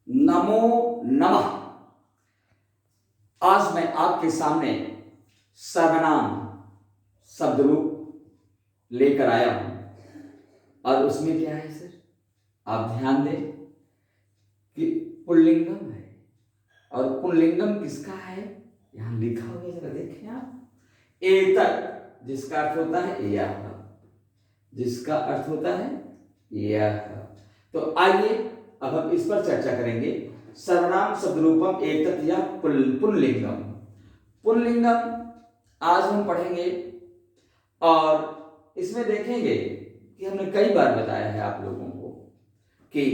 नमो नमः। आज मैं आपके सामने सर्वनाम शब्द रूप लेकर आया हूं और उसमें क्या है सर, आप ध्यान दें कि पुल्लिंगम है। और पुल्लिंगम किसका है, यहां लिखा हुआ जरा देखें आप, एतत्, जिसका अर्थ होता है यह, जिसका अर्थ होता है यह। तो आइए अब हम इस पर चर्चा करेंगे। सर्वनाम शब्द रूपम एतत् या पुल्लिंगम। पुल्लिंगम आज हम पढ़ेंगे और इसमें देखेंगे कि हमने कई बार बताया है आप लोगों को कि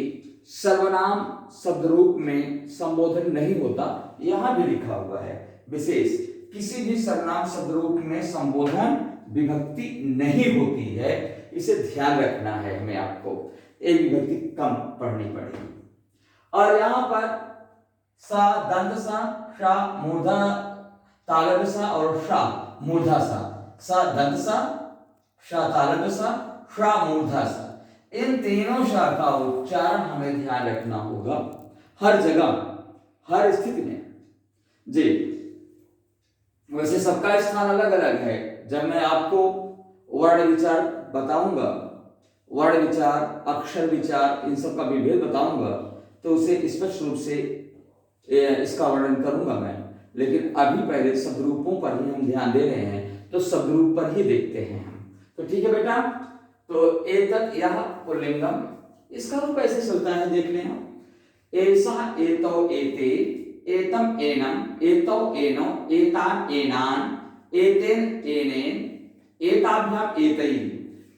सर्वनाम शब्द रूप में संबोधन नहीं होता। यहां भी लिखा हुआ है विशेष, किसी भी सर्वनाम शब्द रूप में संबोधन विभक्ति नहीं होती है। इसे ध्यान रखना है हमें, आपको एक विभक्ति कम पढ़नी पड़ेगी। और यहां पर सा दंत सा, शा मूर्धा तालव्य सा और शा मूर्धा सा दंत सा, शा तालव्य सा, शा मूर्धा सा, इन तीनों शा का उच्चारण हमें ध्यान रखना होगा हर जगह, हर स्थिति में जी। वैसे सबका स्थान अलग अलग है। जब मैं आपको वर्ण विचार बताऊंगा, वर्ण विचार, अक्षर विचार, इन सब का विभेद बताऊंगा तो उसे स्पष्ट रूप से इसका वर्णन करूंगा मैं। लेकिन अभी पहले शब्द रूपों पर ही हम ध्यान दे रहे हैं, तो शब्द रूप पर ही देखते हैं हम। तो ठीक है बेटा, तो एतत् यह पुल्लिंगम, इसका रूप कैसे चलता है देख लें हम। एषः एतौ एते, एतम एनम, एतौ एनौ, एतान एनान, एतेन एनेन, एताभ्याम एतैः,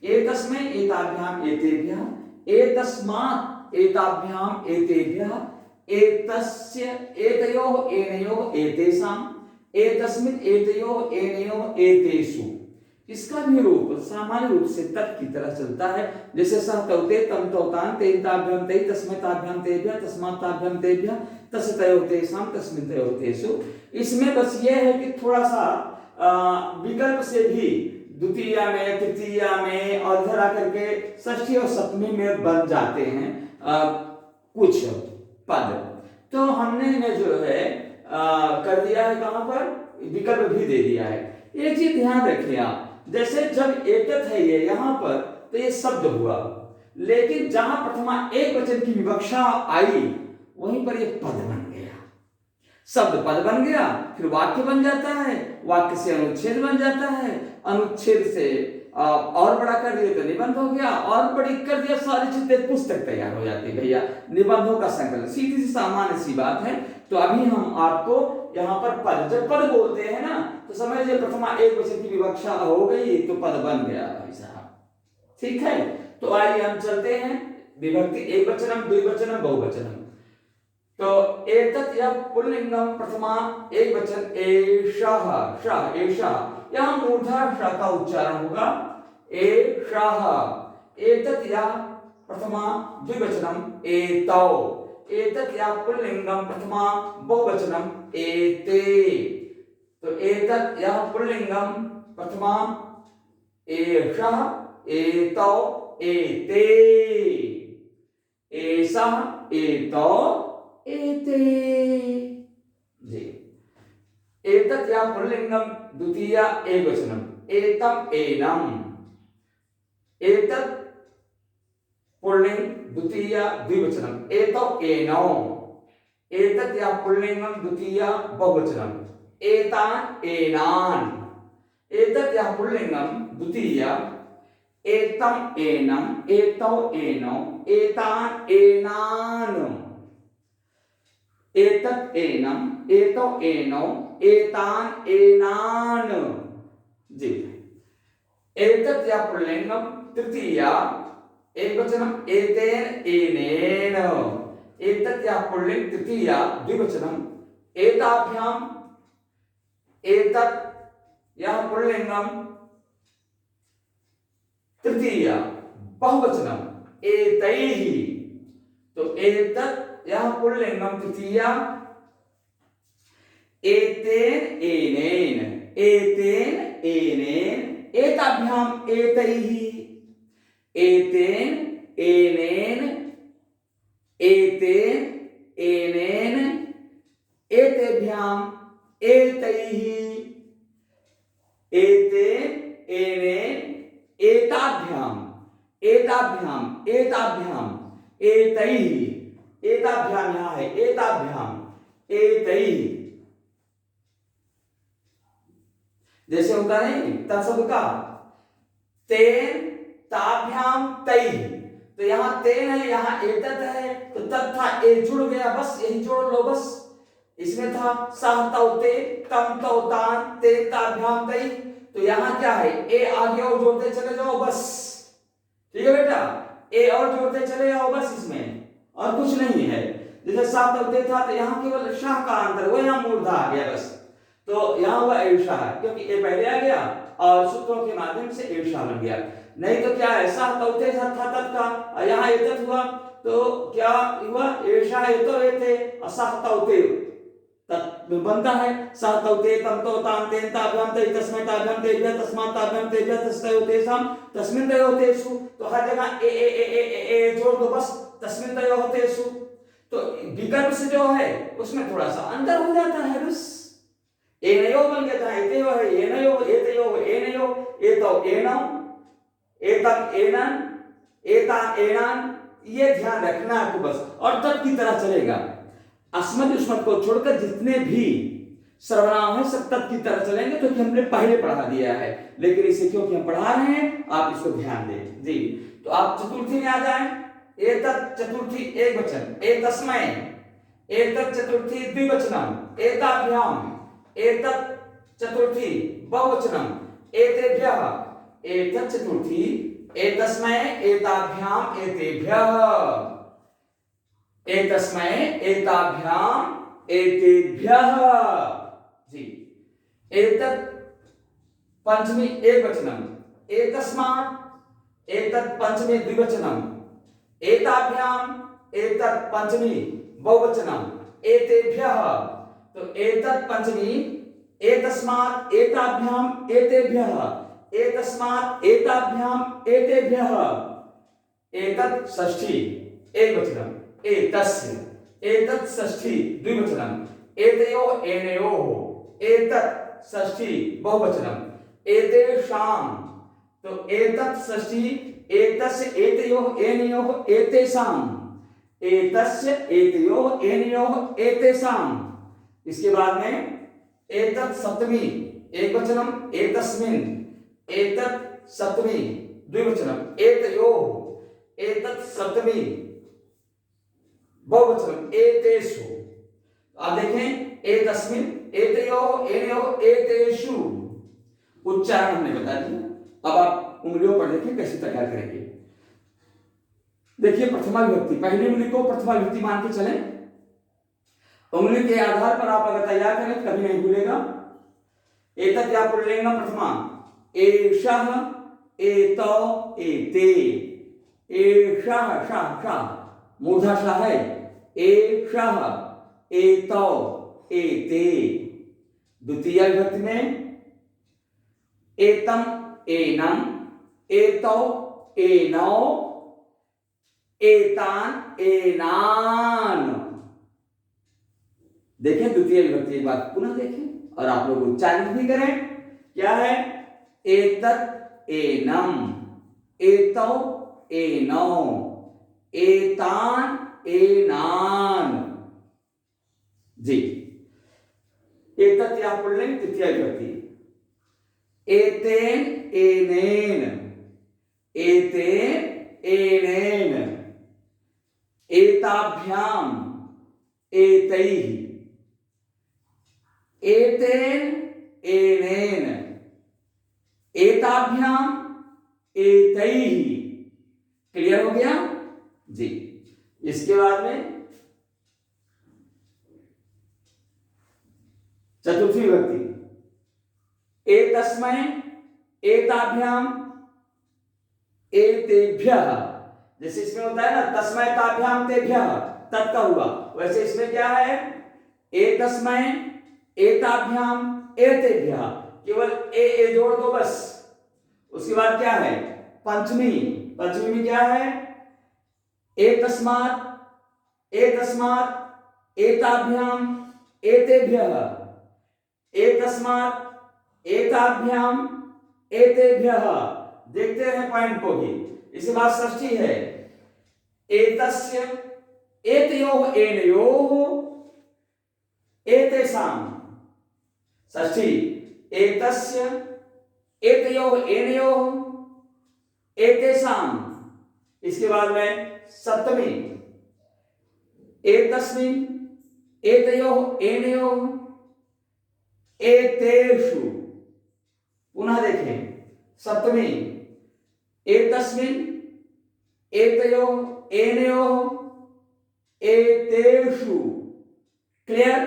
एतस्मै एताभ्याम एतेभ्यः, एतस्मात् एताभ्याम एतेभ्यः, एतस्य एतयोः एनयोः एतेषाम्, एतस्मिन् एतयोः एनयोः एतेषु। इसका भी रूप सामान्य रूप से तत् की तरह चलता है। जैसे सह तौते, तम तौतान, तेन ताभ्याम ते, तस्मै ताभ्याम तेभ्यः, तस्मात् ताभ्याम तेभ्यः, तस्य तयोः तेषां, तस्मिन् तयोः तेषु। इसमें बस ये है कि थोड़ा सा विकल्प से भी द्वितीय में, तृतीय में और इधर आकर के षष्ठी और सप्तमी में बन जाते हैं कुछ पद। तो हमने इन्हें जो है कर दिया है, कहां पर विकल्प भी दे दिया है। एक चीज ध्यान रखिए आप, जैसे जब एतत् है ये यहां पर, तो ये शब्द हुआ, लेकिन जहां प्रथमा एक वचन की विवक्षा आई वहीं पर ये पद बन गया। शब्द पद बन गया, फिर वाक्य बन जाता है, वाक्य से अनुच्छेद बन जाता है, अनुच्छेद से और बड़ा कर दिया तो निबंध हो गया, और बड़ी कर दिया सारी चीजें, पुस्तक तैयार हो जाती है भैया। निबंधों का संकलन, सीधी सी सामान्य सी बात है। तो अभी हम आपको यहाँ पर पद, जब पद बोलते हैं ना तो समझिए प्रथमा एक वचन की विवक्षा हो गई तो पद बन गया भाई साहब, ठीक है। तो आइए हम चलते हैं विभक्ति एक वचनम, द्विवचनम, बहुवचनम। तो एतत् यह पुल्लिंगम प्रथमा एक वचन एषः, शः एषः, यहां मूर्धा श का उच्चारण होगा एषः। एतत् यह प्रथमा द्विवचनम एतौ, एतत् यह पुल्लिंगम प्रथमा बहुवचनम एते। तो एतत् यह पुल्लिंगम प्रथमा एषः, एतौ, एते, एषः, एतौ, एते जी। एतत् या पुल्लिंगम द्वितीय एकवचनम एतम एनम, एतत् पुल्लिंग द्वितीय द्विवचनम एतौ एनौ, एतत् या पुल्लिंगम द्वितीय बहुवचनम एतान एनान, एतत् या पुल्लिंगम द्वितीय एतम एनम, एतौ एनौ, एतान एनान, एतत् एनम, एतौ एनौ, एतान एनान जी। एतत् या पुल्लिंगम तृतीय एकवचनम एतेन एनेन, एतत् या पुल्लिंग तृतीय द्विवचनम एताभ्याम, एतत् या पुल्लिंगम तृतीय बहुवचनम एतैः। तो एतत् यह पुल्लिंगम तृतीय एतेन एनेन, एतेन एनेन, एताभ्याम एतैः, एतेन एनेन, एतेन एताभ्याम एतैहि, एते एने एताभ्याम, एताभ्याम एताभ्याम एतैहि, एताभ्याम यहां है, एताभ्याम एतैहि। जैसे होता नहीं तत्शब्द का तेन ताभ्याम तैहि, तो यहां तेन है, यहां एतत है, तो तत् था, ए जुड़ गया, बस यही जोड़ लो बस। इसमें था सह तौ ते, तम तौ तान, तेन ताभ्याम तैहि, तो यहां क्या है, ए आगे और जोड़ते चले जाओ बस। ठीक है बेटा, ए और जोड़ते चले जाओ बस, इसमें और कुछ नहीं है। जैसे सह तौ ते था, तो यहां केवल शाह का अंतर, वो यहां मूर्धा आ गया बस, तो यहां हुआ ईर्षा है, क्योंकि ए पहले आ गया और सूत्रों के माध्यम से ईर्षा बन गया। नहीं तो क्या है, सह तौते था तत् का, और यहां एतत हुआ, तो क्या हुआ, ईर्षा एतो एते, असह तौते तत् बनता है, सह तौते तम तो ताम तेन ताभ्याम तै तस्मै ताभ्याम तेभ्यः तस्मात् ताभ्याम तेभ्यः तस्तयो तेषां तस्मिन् तयो तेषु, तो हर जगह ए जोड़ दो बस, तस्मिन् तयो तेषु। तो विकल्प से जो है उसमें थोड़ा सा अंतर हो जाता है बस। एनयो बन गया था, एतयो है, एनयो, एतयो, एनयो, एतो एनौ, एतम एनन, एता एनन, ये ध्यान रखना है आपको बस, और तब की तरह चलेगा। अस्मत् उस्मत् को छोड़कर जितने भी सर्वनाम है सब तब की तरह चलेंगे, क्योंकि हमने पहले पढ़ा दिया है, लेकिन इसे क्योंकि हम पढ़ा रहे हैं आप इसको ध्यान दें जी। तो आप चतुर्थी में आ जाएं, एतत् चतुर्थी एक वचन, एतस्मै, एतत् चतुर्थी द्विवचनम, एताभ्याम, एतत् चतुर्थी बहुवचनम, एतेभ्यः, एतत् चतुर्थी, एतस्मै, एताभ्याम, एतेभ्यः, एतस्मै, एताभ्याम, एतेभ्यः जी। एतत् पंचमी एकवचनम, एतस्मात्, एतत् पंचमी द्विवचनम, एताभ्याम, एतत् पंचमी बहुवचनम, एतेभ्यः, तो एतत् पंचमी, एतस्मात्, एताभ्याम, एतेभ्यः, एतस्मात्, एताभ्याम, एतेभ्यः, एतत् षष्ठी एकवचनम, एतस्य, एतत् षष्ठी द्विवचनम, एतयोः एनयोः, एतत् षष्ठी बहुवचनम, एतेषां, तो एतत् षष्ठी, एतस्य, एतयोः एनयोः, एतेषां, एतस्य, एतयोः एनयोः, एतेषां। इसके बाद में एतत् सप्तमी एकवचनम, एतस्मिन्, एतत् सप्तमी द्विवचनम, एतयोः, एतत् सप्तमी बहुवचनम, एतेषु। आप देखें, एतस्मिन्, एतयोः, एनयोः, एतेषु, उच्चारण हमने बता दिया। अब आप उंगलियों पर देखिए कैसे तैयार करेंगे। देखिए प्रथमा विभक्ति, पहली उंगली को प्रथमा विभक्ति मान के चलें, उंगली के आधार पर आप अगर तैयार करें कभी नहीं भूलेगा। एतत् या पुल्लिंगम प्रथमा, एषः, एतौ, एते, एषः, शाह, शाह मूर्धा शाह है, एषः, एतौ, एते। द्वितीय विभक्ति में एतम, एनम, एतौ, एनौ, एतान, एनान। देखें द्वितीय विभक्ति, एक बार पुनः देखें और आप लोग उच्चारित भी करें। क्या है, एतत्, एनम, एतौ, एनौ, एतान, एनान जी। एतत् या पुल्लिंग तृतीय विभक्ति, एतेन, एनेन, एतेन, एनेन, एताभ्याम, एतैः, एतेन, एनेन, एताभ्याम, एतैः। क्लियर हो गया जी। इसके बाद में चतुर्थी विभक्ति, एतस्मै, एताभ्याम, एतेभ्यः। जैसे इसमें होता है ना तस्मै ताभ्याम तेभ्यः, तत् का हुआ, वैसे इसमें क्या है, एतस्मै, एताभ्याम, एतेभ्यः, केवल ए जोड़ दो बस। उसके बाद क्या है, पंचमी, पंचमी में क्या है, एतस्मात्, एतस्मात्, एताभ्याम, एतेभ्यः, एतस्मात्, एताभ्याम, एतेभ्यः। देखते हैं पॉइंट को भी, इसी बात षष्ठी है। एतस्य, एतयोः, एनयोः, एतेषां। षष्ठी, एतस्य, एतयोः, एनयोः, एतेषां। इसके बाद में सप्तमी, एतस्मिन्, एतयोः, एनयोः, एतेषु। पुनः देखें, सप्तमी, एतस्मिन्, एतयोः, एनयोः, एतेषु। क्लियर?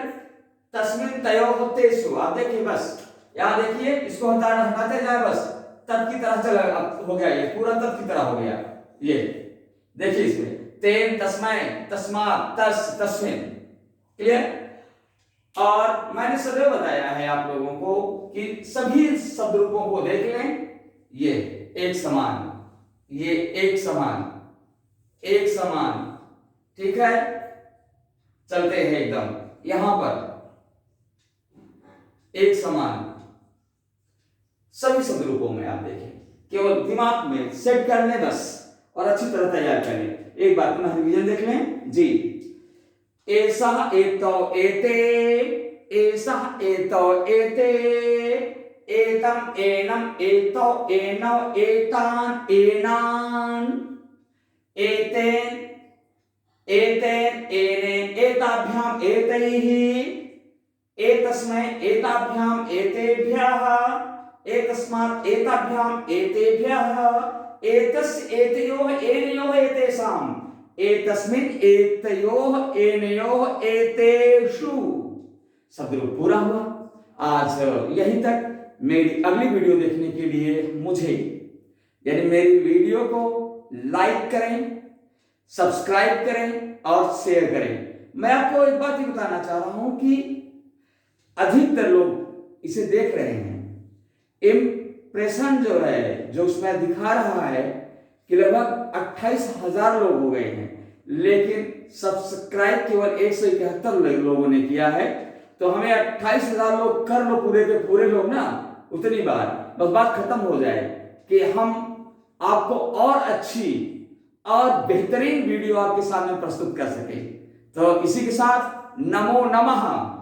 तस्मिन्, तयोः, तेषु। आप देखिए, बस यहां देखिए, इसको हटाते जाए, बस तब की तरह चला हो गया, ये पूरा तब की तरह हो गया। ये देखिए इसमें तेन, तस्मै, तस्मात्, तस्, तस्मिन्। क्लियर? और मैंने सदैव बताया है आप लोगों को कि सभी शब्द रूपों को देख लें, ये एक समान, ये एक समान, एक समान। ठीक है, चलते हैं एकदम यहां पर, एक समान सभी शब्द रूपों में। आप देखें, केवल दिमाग में सेट कर लें बस, और अच्छी तरह तैयार कर लें। एक बार पुनः रिवीजन देख लें जी। एषः, एतौ, एते, एषः, एतौ, एते, एतम्, एनम्, एतौ, एनौ, एतान्, एनान्, एतेन, एतेन, एनेन, एताभ्याम्, एतैः, एतस्मै, एताभ्याम्, एतेभ्यः, एतस्मात्, एताभ्याम्, एतेभ्यः, एतस्य, एतयोः, एनयोः, एतेषाम्, एतस्मिन्, एतयोः, एनयोः, एतेषु। शब्द रूप पूरा हुआ। आज यहीं तक। मेरी अगली वीडियो देखने के लिए मुझे, यानी मेरी वीडियो को लाइक करें, सब्सक्राइब करें और शेयर करें। मैं आपको एक बात ही बताना चाह रहा हूं कि अधिकतर लोग इसे देख रहे हैं, इम्प्रेशन जो है, जो उसमें दिखा रहा है कि लगभग 28,000 लोग हो गए हैं, लेकिन सब्सक्राइब केवल 171 लोगों ने किया है। तो हमें 28,000 लोग कर लो, पूरे के पूरे लोग ना, उतनी बार बस बात खत्म हो जाए कि हम आपको और अच्छी और बेहतरीन वीडियो आपके सामने प्रस्तुत कर सके। तो इसी के साथ नमो नमः।